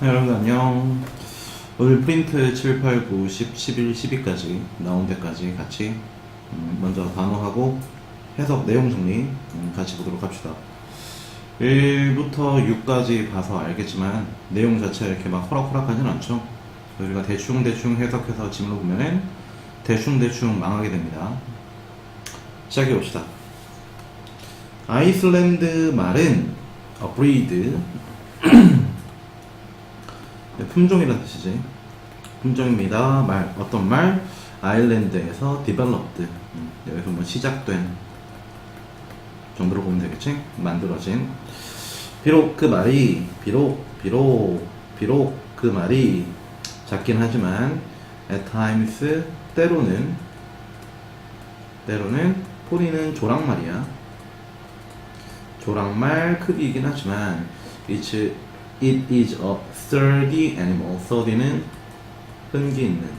네, 여러분 안녕. 오늘 프린트 7, 8, 9, 10, 11, 12까지 나온 데까지 같이 먼저 단어하고 해석 내용 정리 같이 보도록 합시다. 1부터 6까지 봐서 알겠지만 내용 자체가 이렇게 막 호락호락하진 않죠. 우리가 대충대충 해석해서 질문을 보면은 대충대충 망하게 됩니다. 시작해 봅시다. 아이슬란드 말은 breed 품종이라는 뜻이지. 품종입니다. 어떤 말? 아일랜드에서 developed. 여기서 뭐 시작된 정도로 보면 되겠지? 만들어진. 비록 그 말이, 비록 그 말이 작긴 하지만, at times, 때로는, 포리는 조랑말이야. 조랑말 크기이긴 하지만, It is a sturdy animal. sturdy는 끈기 있는.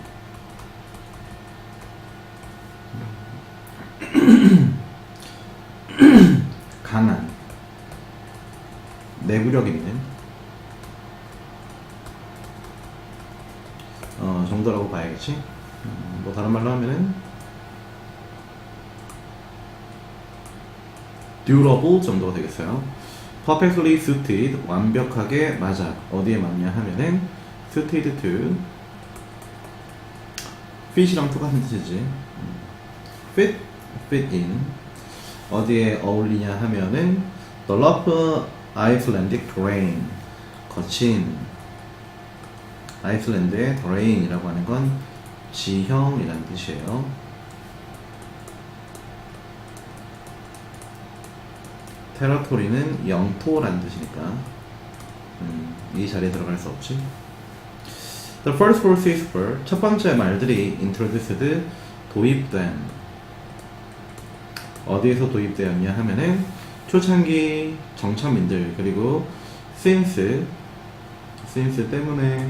강한. 내구력 있는. 정도라고 봐야겠지. 뭐 다른 말로 하면은 durable 정도가 되겠어요. perfectly suited, 완벽하게 맞아. 어디에 맞냐 하면은 suited to, fit이랑 똑같은 뜻이지. fit in. 어디에 어울리냐 하면은 the rough Icelandic terrain, 거친 아이슬란드의 terrain이라고 하는 건 지형이라는 뜻이에요. 테라토리는 영토라는 뜻이니까 이 자리에 들어갈 수 없지. The first forces were, 첫 번째 말들이 introduced, 도입된. 어디에서 도입되었냐 하면은 초창기 정착민들, 그리고 since 때문에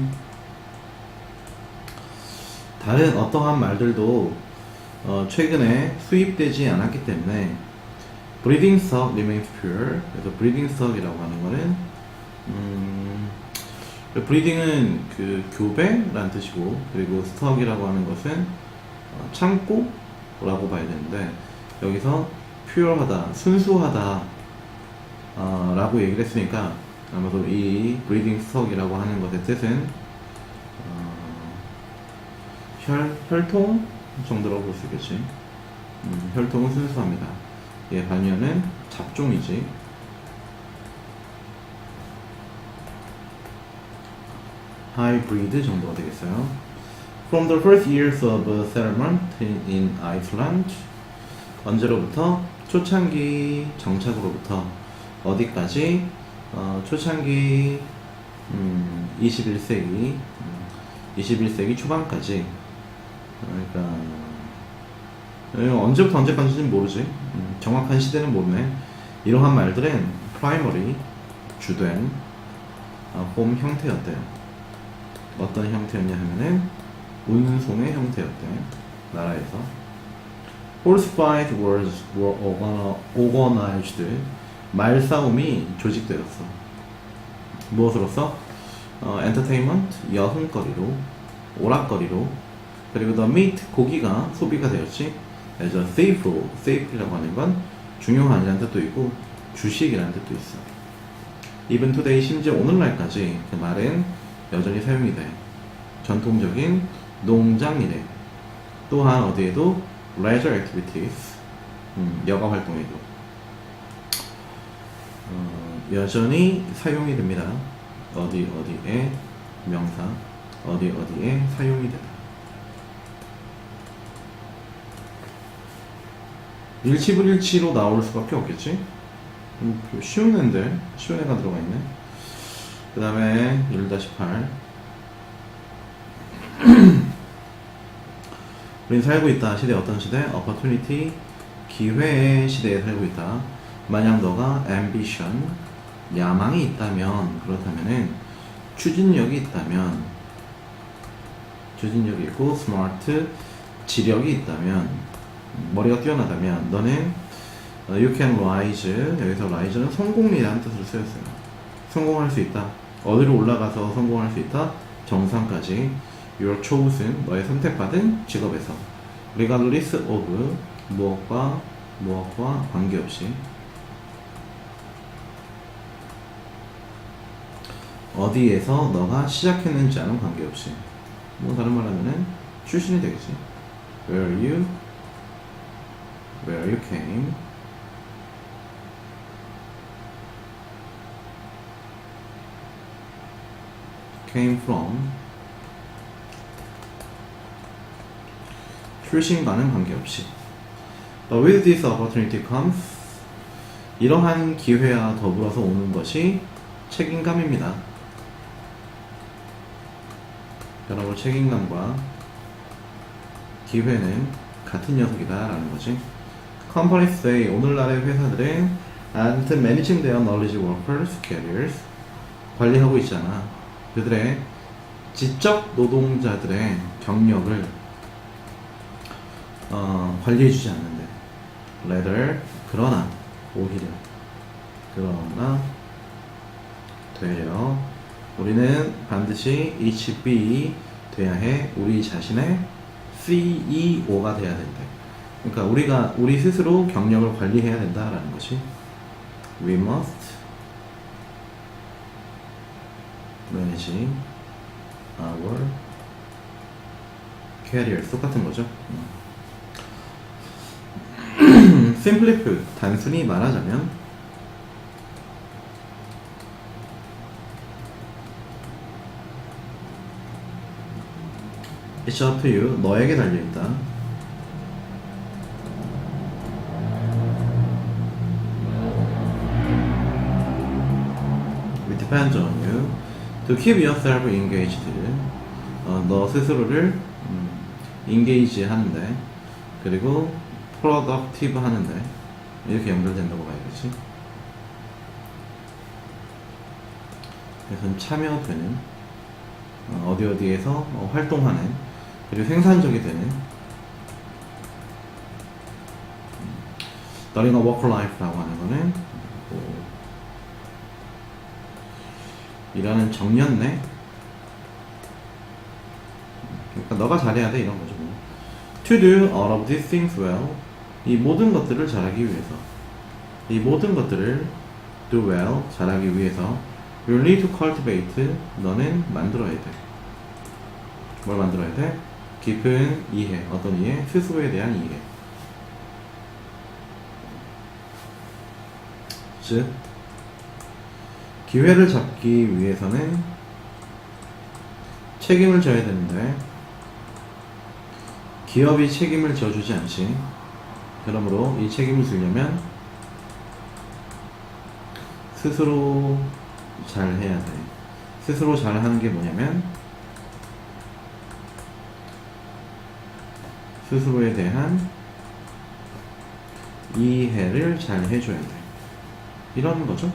다른 어떠한 말들도 최근에 수입되지 않았기 때문에 breeding stock remains pure. 그래서 breeding stock이라고 하는 거는 breeding은 그 교배라는 뜻이고, 그리고 stock이라고 하는 것은 창고라고 봐야 되는데, 여기서 pure하다, 순수하다 라고 얘기를 했으니까 아마도 이 breeding stock이라고 하는 것의 뜻은 혈통 정도라고 볼 수 있겠지. 혈통은 순수합니다. 예, 반면은 잡종이지. 하이브리드 정도가 되겠어요. From the first years of settlement in Iceland, 언제로부터? 초창기 정착으로부터 어디까지? 초창기 21세기 초반까지. 그러니까 언제부터 언제까지는 모르지. 정확한 시대는 모르네. 이러한 말들은 primary, 주된 홈 형태였대요. 어떤 형태였냐 하면은 운송의 형태였대. 나라에서. Horse fight were organized. 말싸움이 조직되었어. 무엇으로써? entertainment, 여흥거리로, 오락거리로. 그리고 the meat, 고기가 소비가 되었지. as a safe이라고 하는 건 중요한이라는 뜻도 있고 주식이라는 뜻도 있어. even today, 심지어 오늘날까지 그 말은 여전히 사용이 돼. 전통적인 농장일에, 또한 어디에도 leisure activities, 여가 활동에도 여전히 사용이 됩니다. 어디에 명사, 어디에 사용이 되다. 일치불일치로 나올 수밖에 없겠지? 쉬운 애인데, 쉬운 애가 들어가 있네. 그 다음에 1-8. 우린 살고 있다. 시대, 어떤 시대? opportunity, 기회의 시대에 살고 있다. 만약 너가 ambition, 야망이 있다면, 그렇다면은 추진력이 있다면, 추진력이 있고 smart, 지력이 있다면, 머리가 뛰어나다면 너는 you can rise, 여기서 rise는 성공이라는 뜻으로 쓰였어요. 성공할 수 있다. 어디로 올라가서 성공할 수 있다? 정상까지. Your chosen, 너의 선택받은 직업에서. Regardless of, 무엇과 관계없이. 어디에서 너가 시작했는지와는 관계없이. 뭐 다른 말하면은 출신이 되겠지. Where you came from. 출신과는 관계없이. But with this opportunity comes. 이러한 기회와 더불어서 오는 것이 책임감입니다. 여러분, 책임감과 기회는 같은 녀석이다 라는 거지. Companies say, 오늘날의 회사들은 and managing their knowledge workers, careers, 관리하고 있잖아. 그들의 지적 노동자들의 경력을 관리해주지 않는데. Rather, 그러나, 오히려, 그러나 되려 우리는 반드시 each be 돼야 해. 우리 자신의 CEO가 돼야 된다. 그러니까 우리 스스로 경력을 관리해야 된다라는 것이. We must manage our careers. 똑같은 거죠. Simply put, 단순히 말하자면 It's up to you. 너에게 달려있다. It depends on you. To keep yourself engaged. 너 스스로를 engage 하는데, 그리고 productive 하는데, 이렇게 연결된다고 봐야겠지. 그래서 참여되는, 어디에서 활동하는, 그리고 생산적이 되는, during a work life라고 하는 거는 일하는 정년 내, 그러니까 너가 잘해야 돼 이런 거죠. To do all of these things well, 이 모든 것들을 잘하기 위해서, 이 모든 것들을 do well, 잘하기 위해서 you need to cultivate, 너는 만들어야 돼. 뭘 만들어야 돼? 깊은 이해, 어떤 이해? 스스로에 대한 이해. 즉, 기회를 잡기 위해서는 책임을 져야 되는데 기업이 책임을 져주지 않지. 그러므로 이 책임을 지려면 스스로 잘 해야 돼. 스스로 잘 하는 게 뭐냐면 스스로에 대한 이해를 잘 해줘야 돼. 이런 거죠.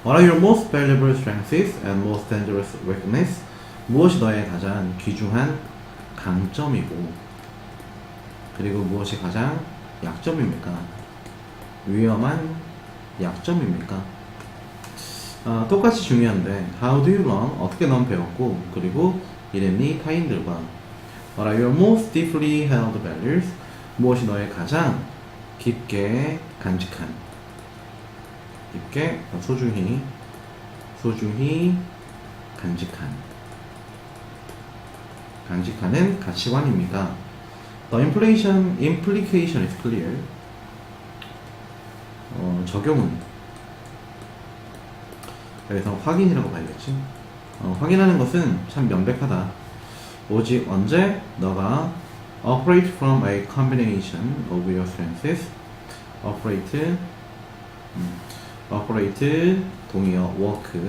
What are your most valuable strengths and most dangerous weaknesses? 무엇이 너의 가장 귀중한 강점이고 그리고 무엇이 가장 약점입니까? 위험한 약점입니까? 똑같이 중요한데 How do you learn? 어떻게 넌 배웠고 그리고 이랬니? 타인들과 What are your most deeply held values? 무엇이 너의 가장 깊게 간직한 깊게 소중히 간직하는 가치관입니다. The implication is clear. 적용은 그래서 확인이라고 봐야겠지. 확인하는 것은 참 명백하다. 오직 언제 너가 operate from a combination of your strengths. operate 동의어 work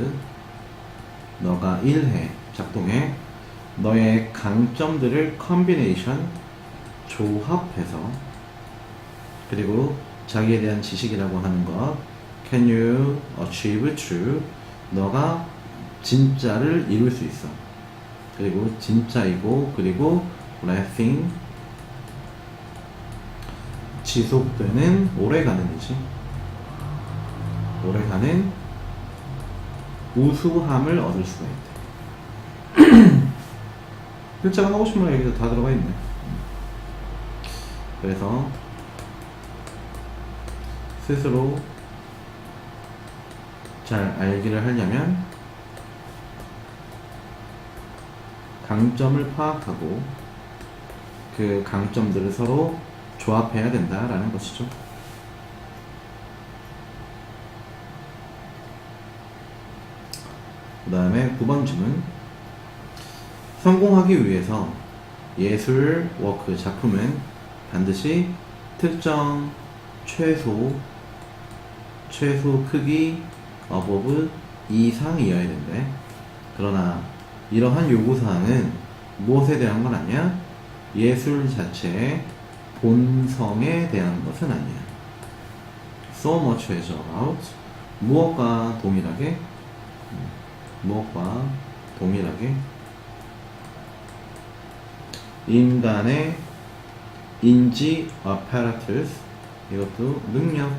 너가 일해 작동해 너의 강점들을 combination 조합해서 그리고 자기에 대한 지식이라고 하는 것 can you achieve true 너가 진짜를 이룰 수 있어 그리고 진짜이고 그리고 lasting 지속되는 오래가는 이지 오래가는 우수함을 얻을 수가 있대. 글자가 하고 싶은 얘기도 다 들어가 있네. 그래서 스스로 잘 알기를 하려면 강점을 파악하고 그 강점들을 서로 조합해야 된다라는 것이죠. 그 다음에 9번 질문. 성공하기 위해서 예술 워크 작품은 반드시 특정 최소 크기 above 이상이어야 된대. 그러나 이러한 요구사항은 무엇에 대한 건 아니야? 예술 자체의 본성에 대한 것은 아니야. So much as about 무엇과 동일하게 인간의 인지 apparatus 이것도 능력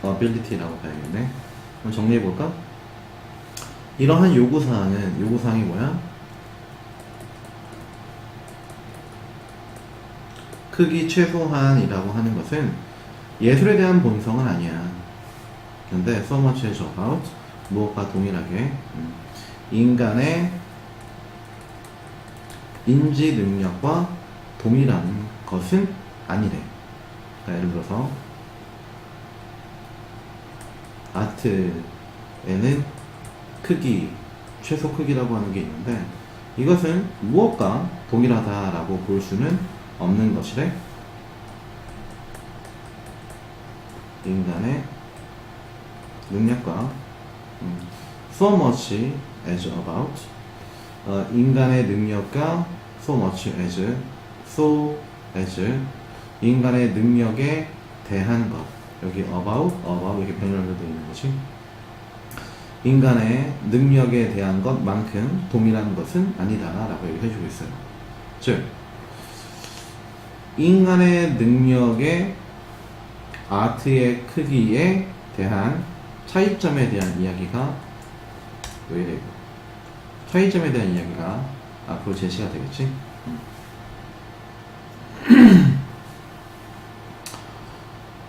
ability라고 봐야겠네. 그럼 정리해볼까? 이러한 요구사항이 뭐야? 크기 최소한이라고 하는 것은 예술에 대한 본성은 아니야. 근데 so much as about 무엇과 동일하게 인간의 인지 능력과 동일한 것은 아니래. 그러니까 예를 들어서 아트에는 크기, 최소 크기라고 하는 게 있는데 이것은 무엇과 동일하다라고 볼 수는 없는 것이래. 인간의 능력과 so much as about 인간의 능력과 so much as 인간의 능력에 대한 것 여기 about 이렇게 병렬로 되어 있는 거지. 인간의 능력에 대한 것만큼 동일한 것은 아니다 라고 얘기해주고 있어요. 즉 인간의 능력의 아트의 크기에 대한 차이점에 대한 이야기가 왜 이래? 차이점에 대한 이야기가 앞으로 제시가 되겠지.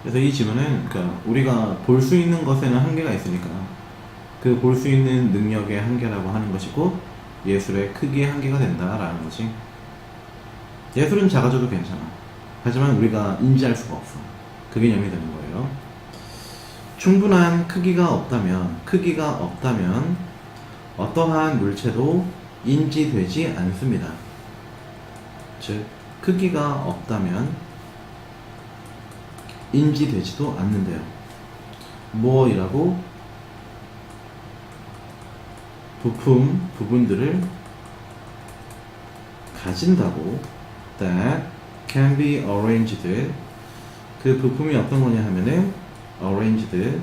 그래서 이 질문은 그러니까 우리가 볼 수 있는 것에는 한계가 있으니까 그 볼 수 있는 능력의 한계라고 하는 것이고 예술의 크기의 한계가 된다라는 거지. 예술은 작아져도 괜찮아. 하지만 우리가 인지할 수가 없어. 그 개념이 되는 거예요. 충분한 크기가 없다면 어떠한 물체도 인지되지 않습니다. 즉 크기가 없다면 인지되지도 않는데요. 뭐이라고? 부분들을 가진다고. That can be arranged. 그 부품이 어떤 거냐 하면은 arranged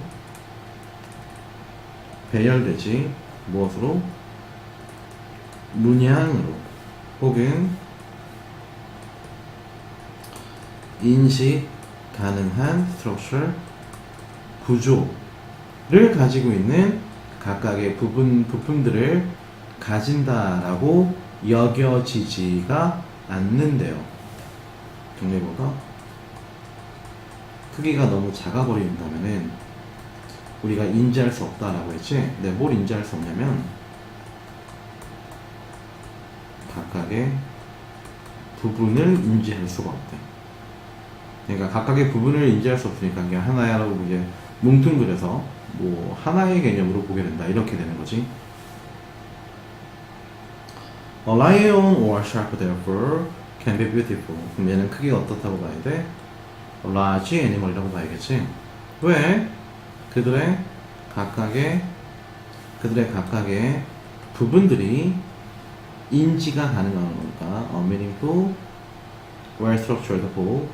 배열되지. 무엇으로? 문양으로 혹은 인식 가능한 structure 구조를 가지고 있는 각각의 부품들을 가진다라고 여겨지지가 않는데요. 정리해볼까? 크기가 너무 작아버린다면은 우리가 인지할 수 없다라고 했지. 근데 뭘 인지할 수 없냐면 각각의 부분을 인지할 수가 없대. 그러니까 각각의 부분을 인지할 수 없으니까 그냥 하나야라고 이제 뭉뚱그려서 뭐 하나의 개념으로 보게 된다 이렇게 되는 거지. A lion or shark therefore can be beautiful. 그럼 얘는 크기가 어떻다고 봐야 돼? large animal이라고 봐야겠지. 왜? 그들의 각각의 부분들이 인지가 가능한 거니까 a meaningful, well structured whole,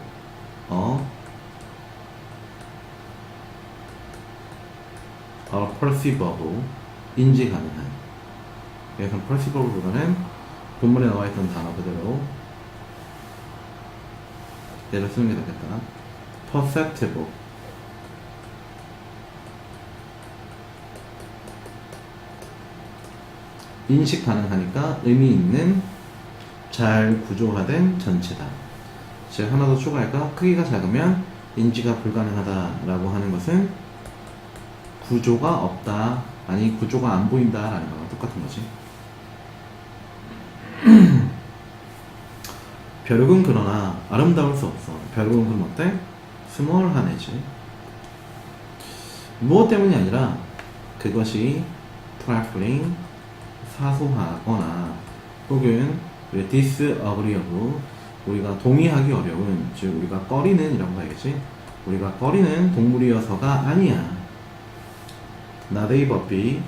perceivable, 인지 가능한. 그래서 perceivable보다는 본문에 나와있던 단어 그대로 쓰는 게 낫겠다. perceptible. 인식 가능하니까 의미 있는 잘 구조화된 전체다. 즉 하나 더 추가할까? 크기가 작으면 인지가 불가능하다라고 하는 것은 구조가 없다, 아니 구조가 안 보인다라는 거랑 똑같은 거지. 벼룩은 그러나 아름다울 수 없어. 벼룩은 그럼 어때? 스몰하네지. 무엇 때문이 아니라 그것이 trifling, 사소하거나 혹은 disagreeable, 우리가 동의하기 어려운, 즉 우리가 꺼리는 이라고 봐야겠지. 우리가 꺼리는 동물이어서가 아니야. Not a puppy,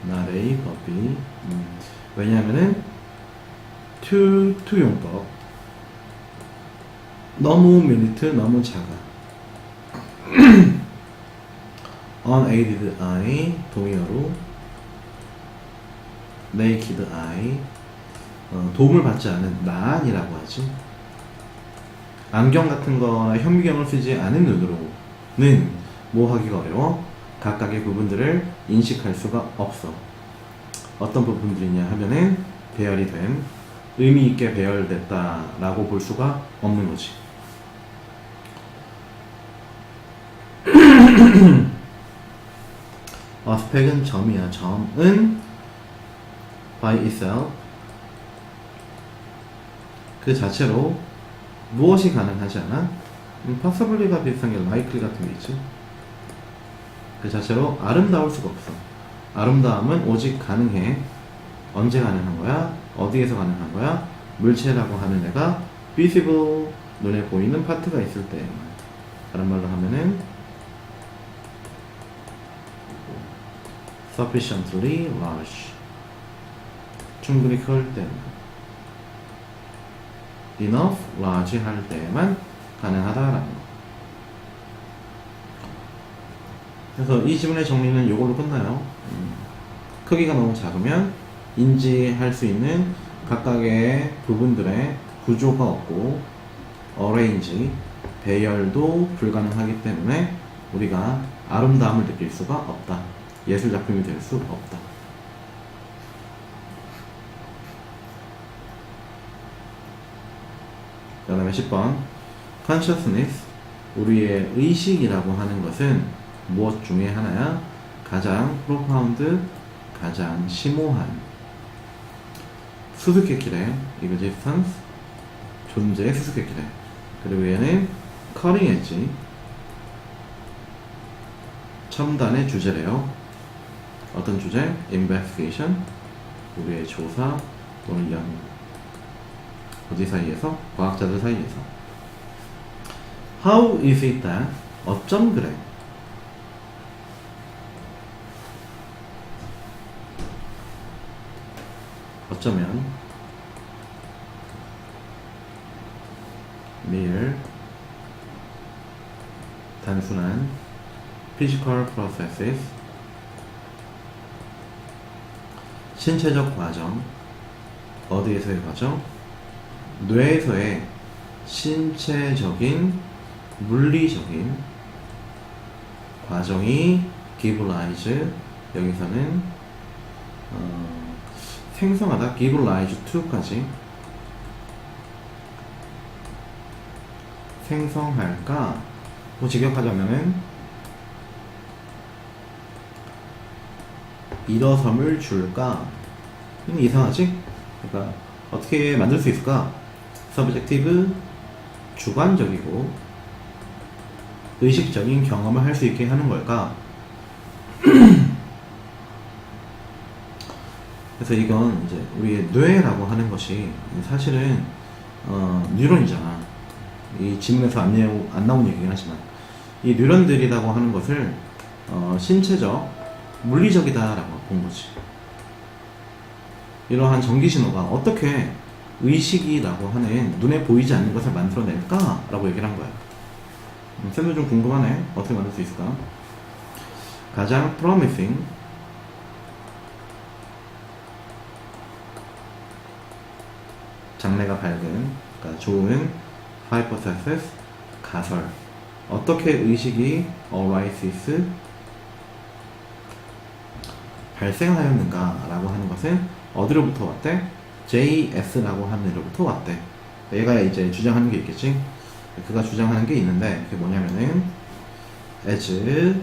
not a puppy. 왜냐하면은 투용법, 너무 미니트, 너무 작아. unaided eye, 동의어로 naked eye, 도움을 받지 않은 난이라고 하지. 안경 같은 거나 현미경을 쓰지 않은 눈으로는 뭐 하기가 어려워? 각각의 부분들을 인식할 수가 없어. 어떤 부분들이냐 하면은 배열이 된, 의미 있게 배열됐다라고 볼 수가 없는 거지. 스펙은 점이야. 점은 by itself, 그 자체로 무엇이 가능하지 않아? possibly가 비슷한 게 likely 같은 게 있지. 그 자체로 아름다울 수가 없어. 아름다움은 오직 가능해. 언제 가능한 거야? 어디에서 가능한 거야? 물체라고 하는 애가 visible, 눈에 보이는 파트가 있을 때. 다른 말로 하면은 sufficiently large, 충분히 클 때만, enough large 할 때만 가능하다라는 거. 그래서 이 지문의 정리는 이걸로 끝나요. 크기가 너무 작으면 인지할 수 있는 각각의 부분들의 구조가 없고 어레인지, 배열도 불가능하기 때문에 우리가 아름다움을 느낄 수가 없다. 예술 작품이 될 수 없다. 그 다음에 10번 consciousness, 우리의 의식이라고 하는 것은 무엇 중에 하나야? 가장 profound, 가장 심오한, 수수께끼래, existence, 존재의 수수께끼래. 그리고 얘는 cutting edge, 첨단의 주제래요. 어떤 주제? investigation, 우리의 조사 또는 연구. 어디 사이에서? 과학자들 사이에서. How is it that? 어쩜 그래? 어쩌면 mere, 단순한 physical processes, 신체적 과정. 어디에서의 과정? 뇌에서의 신체적인 물리적인 과정이 give rise, 여기서는 생성하다, give rise to까지, 생성할까, 뭐 직역하자면은 일어섬을 줄까. 이상하지? 그러니까 어떻게 만들 수 있을까? 서브젝티브, 주관적이고 의식적인 경험을 할 수 있게 하는 걸까? 그래서 이건 이제 우리의 뇌라고 하는 것이 사실은 뉴런이잖아. 이 지문에서 안 나온 얘기긴 하지만 이 뉴런들이라고 하는 것을 신체적, 물리적이다라고 본 거지. 이러한 전기신호가 어떻게 의식이라고 하는 눈에 보이지 않는 것을 만들어낼까? 라고 얘기를 한 거야. 쌤도 좀 궁금하네. 어떻게 만들 수 있을까? 가장 promising, 장래가 밝은, 그러니까 좋은 hypothesis, 가설, 어떻게 의식이 arises 발생하였는가 라고 하는 것은 어디로부터 왔대? JS라고 하는 애로부터 왔대. 얘가 이제 주장하는 게 있겠지? 그가 주장하는 게 있는데 그게 뭐냐면은 as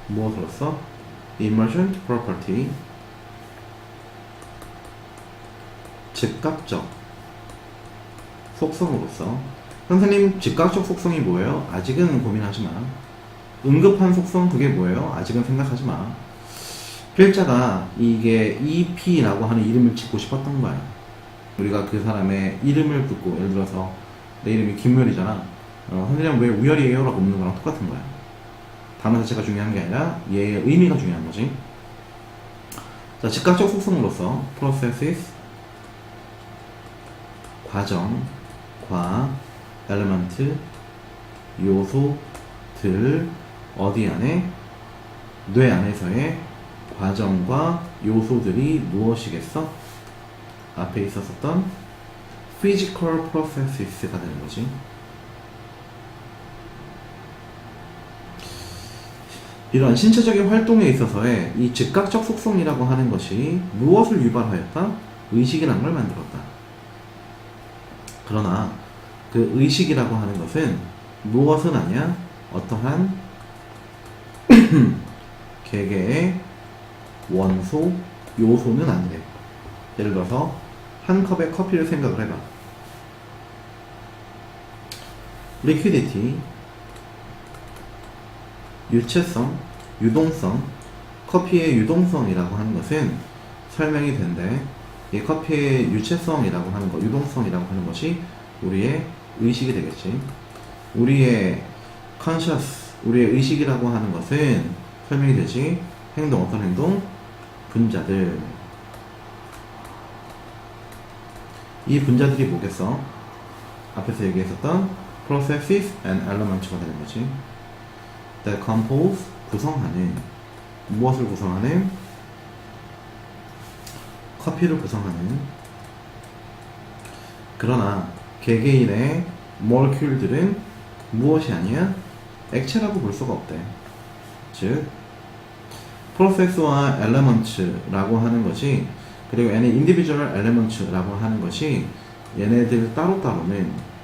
무엇으로서 emergent property 즉각적 속성으로서. 선생님 즉각적 속성이 뭐예요? 아직은 고민하지 마. 응급한 속성 그게 뭐예요? 아직은 생각하지 마. 필자가 이게 EP라고 하는 이름을 짓고 싶었던 거야. 우리가 그 사람의 이름을 듣고 예를 들어서 내 이름이 김우열이잖아. 선생님 왜 우열이에요? 라고 묻는 거랑 똑같은 거야. 단어 자체가 중요한 게 아니라 얘의 의미가 중요한 거지. 자, 즉각적 속성으로서 processes 과정, element, 요소들 어디 안에? 뇌 안에서의 과정과 요소들이 무엇이겠어? 앞에 있었던 physical processes가 되는 거지. 이런 신체적인 활동에 있어서의 이 즉각적 속성이라고 하는 것이 무엇을 유발하였다? 의식이라는 걸 만들었다. 그러나 그 의식이라고 하는 것은 무엇은 아니야? 어떠한 개개의 원소, 요소는 아니래. 예를 들어서 한 컵의 커피를 생각을 해봐. liquidity, 유체성, 유동성, 커피의 유동성이라고 하는 것은 설명이 된대. 이 커피의 유체성이라고 하는 것, 유동성이라고 하는 것이 우리의 의식이 되겠지. 우리의 conscious, 우리의 의식이라고 하는 것은 설명이 되지. 행동, 어떤 행동? 분자들. 이 분자들이 뭐겠어? 앞에서 얘기했었던 processes and elements가 되는 거지. that compose, 구성하는, 무엇을 구성하는? 커피를 구성하는. 그러나 개개인의 모lecule들은 무엇이 아니야? 액체라고 볼 수가 없대. 즉 process와 elements라고 하는 것이, 그리고 any individual elements라고 하는 것이 얘네들 따로따로는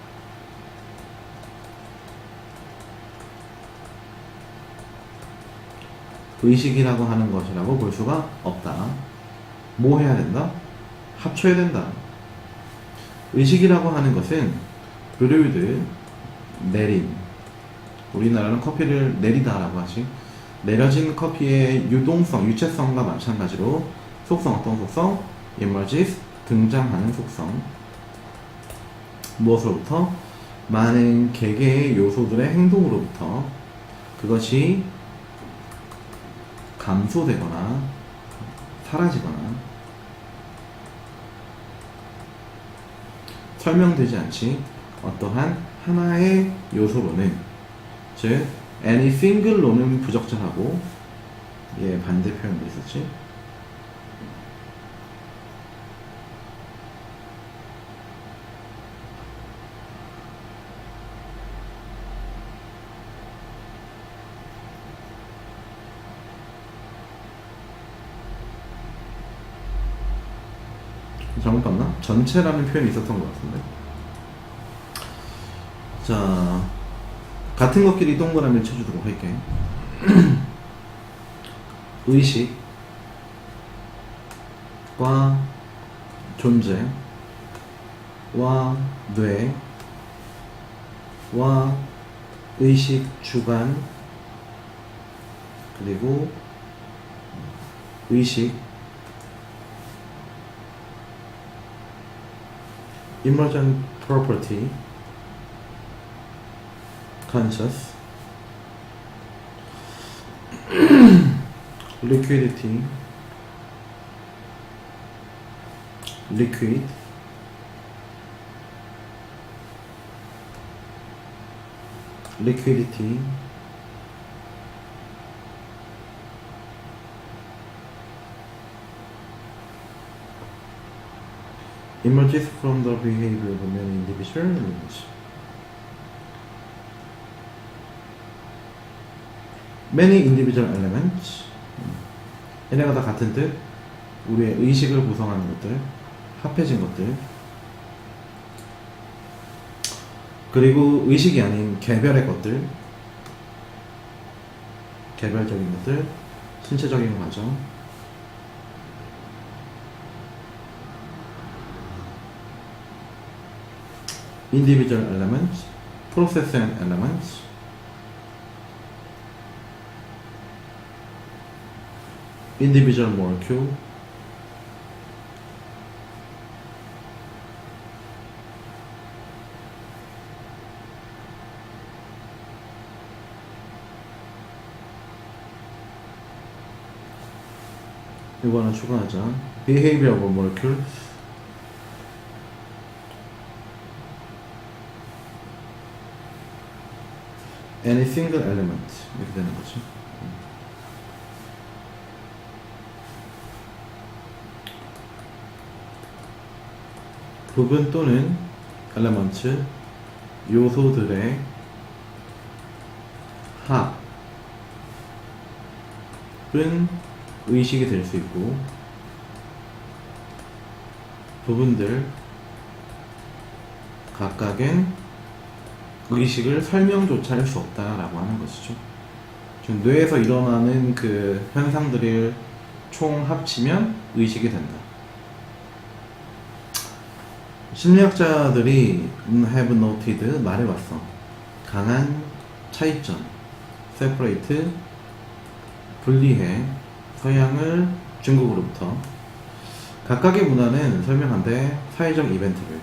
의식이라고 하는 것이라고 볼 수가 없다. 뭐 해야 된다? 합쳐야 된다. 의식이라고 하는 것은 brewed, 내린, 우리나라는 커피를 내리다 라고 하지. 내려진 커피의 유동성, 유체성과 마찬가지로 속성, 어떤 속성? emerges, 등장하는 속성. 무엇으로부터? 많은 개개의 요소들의 행동으로부터. 그것이 감소되거나 사라지거나 설명되지 않지. 어떠한 하나의 요소로는, 즉 any single로는 부적절하고, 예, 반대 표현도 있었지. 잘못 봤나? 전체라는 표현이 있었던 것 같은데. 자, 같은 것끼리 동그라미를 쳐주도록 할게. 의식과 존재와 뇌와 의식 주관, 그리고 의식, emergent property, conscious, liquidity, liquid, liquidity, emerges from the behavior of many individuals. many individual elements. 얘네가 다 같은 뜻. 우리의 의식을 구성하는 것들, 합해진 것들. 그리고 의식이 아닌 개별의 것들, 개별적인 것들, 신체적인 과정. individual elements, process and elements. individual molecule. 이거 하나 추가하자. behavior of molecules. any single element. 이렇게 되는 거지. 부분 또는 엘레먼트, 요소들의 합은 의식이 될 수 있고, 부분들 각각엔 의식을 설명조차 할 수 없다라고 하는 것이죠. 지금 뇌에서 일어나는 그 현상들을 총 합치면 의식이 된다. 심리학자들이 have noted 말해왔어. 강한 차이점, separate, 분리해 서양을 중국으로부터. 각각의 문화는 설명한데 사회적 이벤트를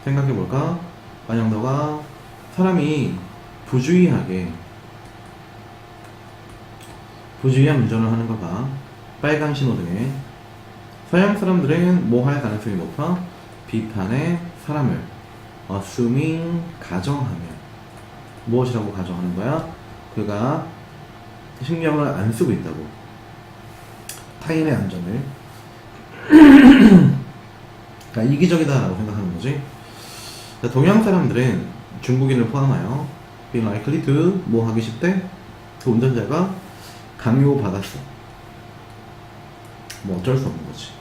생각해볼까? 만약 너가 사람이 부주의한 운전을 하는 거 봐. 빨간 신호등에. 서양 사람들은 뭐 할 가능성이 높아? 비판의 사람을 assuming 가정하며. 무엇이라고 가정하는 거야? 그가 신경을 안 쓰고 있다고. 타인의 안전을. 그러니까 이기적이다라고 생각하는 거지. 동양 사람들은 중국인을 포함하여 be likely to 뭐 하기 쉽대? 그 운전자가 강요받았어. 뭐 어쩔 수 없는 거지.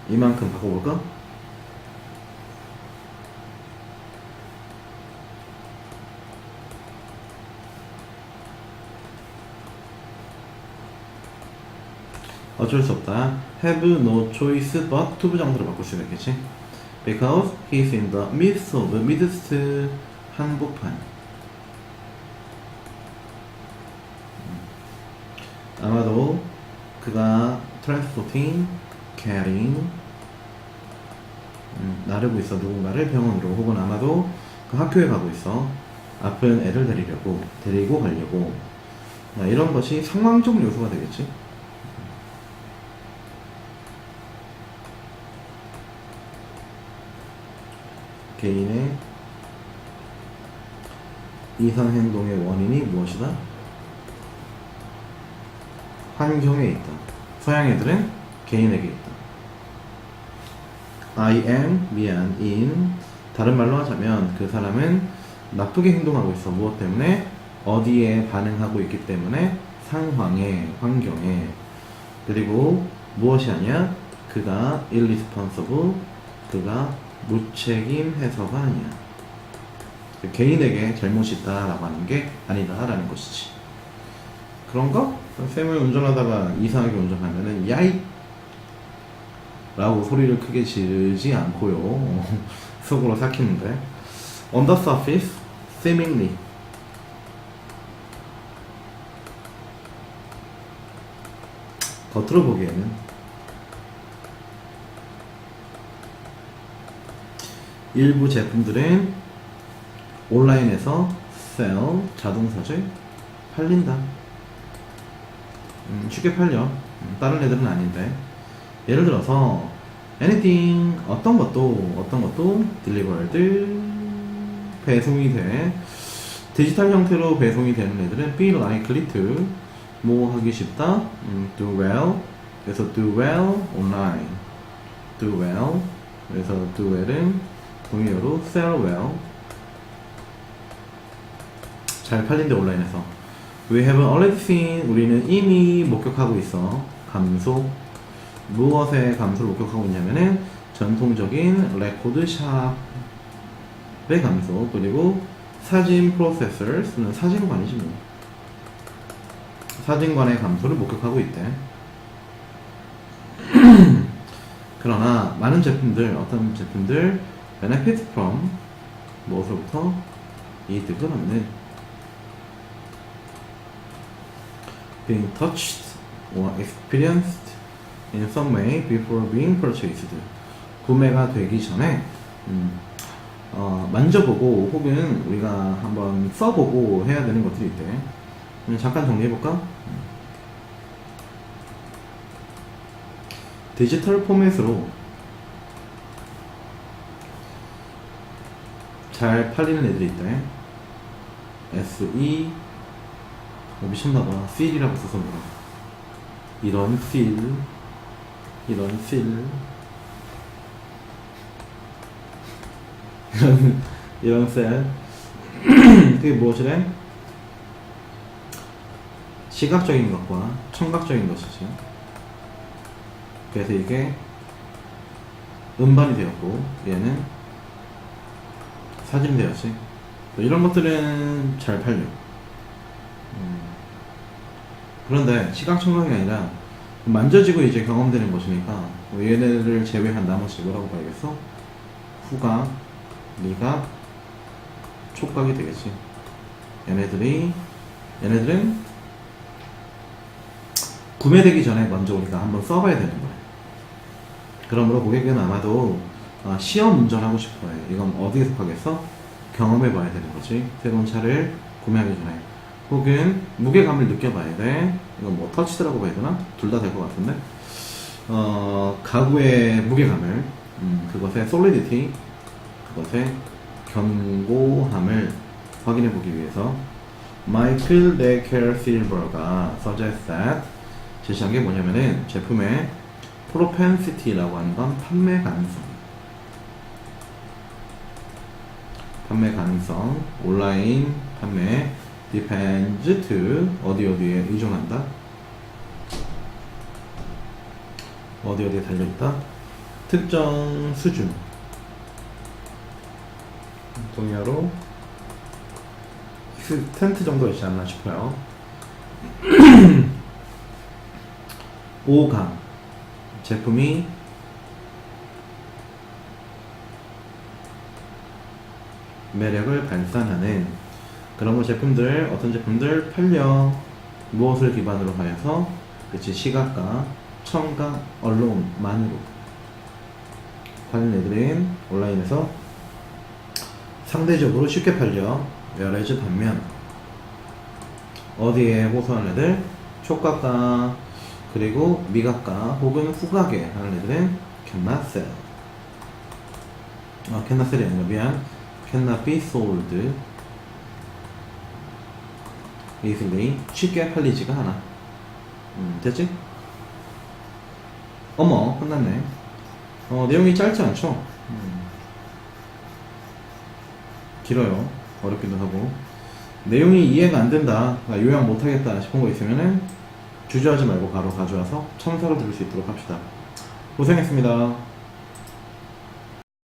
이만큼 바꿔볼까? 어쩔 수 없다. have no choice but to 부정사로 바꿀 수 있겠지? because he is in the midst of midst 한복판. 아마도 그가 transporting, carrying 나르고 있어. 누군가를 병원으로. 혹은 아마도 그 학교에 가고 있어. 아픈 애를 데리고 가려고. 이런 것이 상황적 요소가 되겠지. 개인의 이상 행동의 원인이 무엇이다? 환경에 있다. 서양 애들은 개인에게 있다. I am, 미안, in. 다른 말로 하자면 그 사람은 나쁘게 행동하고 있어. 무엇 때문에? 어디에 반응하고 있기 때문에? 상황에, 환경에. 그리고 무엇이 아니야? 그가 irresponsible, 그가 무책임해서가 아니야. 개인에게 잘못이 있다라고 하는 게 아니다라는 것이지. 그런 거? 쌤을 운전하다가 이상하게 운전하면은 야이! 라고 소리를 크게 지르지 않고요. 속으로 삭히는데. On the surface, seemingly. 겉으로 보기에는 일부 제품들은 온라인에서 sell, 자동사제, 팔린다. 쉽게 팔려. 다른 애들은 아닌데. 예를 들어서 anything, 어떤 것도 delivered, 배송이 돼. 디지털 형태로 배송이 되는 애들은 be likely to, 뭐 하기 쉽다, do well. 그래서 do well online, do well. 그래서 do well은 동의어로 sell well. 잘 팔린대 온라인에서. We have already seen. 우리는 이미 목격하고 있어. 감소. 무엇의 감소를 목격하고 있냐면은 전통적인 레코드 샵의 감소, 그리고 사진 프로세서는 사진관이지 뭐. 사진관의 감소를 목격하고 있대. 그러나 많은 제품들, 어떤 제품들 benefit from 무엇으로부터 이득을 얻는 being touched or experienced in some way before being purchased. 구매가 되기 전에 만져보고 혹은 우리가 한번 써보고 해야 되는 것들이 있대. 잠깐 정리해볼까? 디지털 포맷으로 잘 팔리는 애들이 있대. SE 미쳤나봐. 필이라고 써서 뭐라. 이런 필, 이런 필, 이런 셀. 그게 무엇이래? 시각적인 것과 청각적인 것이지. 그래서 이게 음반이 되었고 얘는 사진이 되었지. 이런 것들은 잘 팔려. 그런데 시각 청각이 아니라 만져지고 이제 경험되는 것이니까 얘네를 제외한 나머지 뭐라고 봐야겠어? 후각, 미각, 촉각이 되겠지. 얘네들은 구매되기 전에 먼저 우리가 한번 써봐야 되는 거야. 그러므로 고객은 아마도 시험 운전하고 싶어해. 이건 어디에서 하겠어? 경험해봐야 되는 거지. 새로운 차를 구매하기 전에. 혹은 무게감을 느껴봐야 돼. 이건 뭐 터치드라고 봐야 되나? 둘 다 될 것 같은데. 가구의 무게감을, 그것의 solidity, 그것의 견고함을 확인해보기 위해서 마이클 데켈 실버가 suggest that, 제시한 게 뭐냐면은 제품의 propensity라고 하는 건 판매 가능성, 온라인 판매, depends to 어디에 의존한다, 어디에 달려있다, 특정 수준, 동의어로 extent 정도 있지 않나 싶어요. 5강, 제품이 매력을 발산하는 그런 제품들, 어떤 제품들 팔려. 무엇을 기반으로 하여서? 그치, 시각과 청각, 언론만으로 팔린 애들은 온라인에서 상대적으로 쉽게 팔려. whereas 반면 어디에 호소하는 애들? 촉각과 그리고 미각과 혹은 후각에 하는 애들은 cannot sell. cannot sell이 아니라 미안, cannot be sold easily. 쉽게 팔리지가 않아. 됐지? 어머, 끝났네. 내용이 짧지 않죠? 길어요. 어렵기도 하고. 내용이 이해가 안 된다, 요약 못하겠다 싶은 거 있으면은 주저하지 말고 바로 가져와서 첨삭을 들을 수 있도록 합시다. 고생했습니다.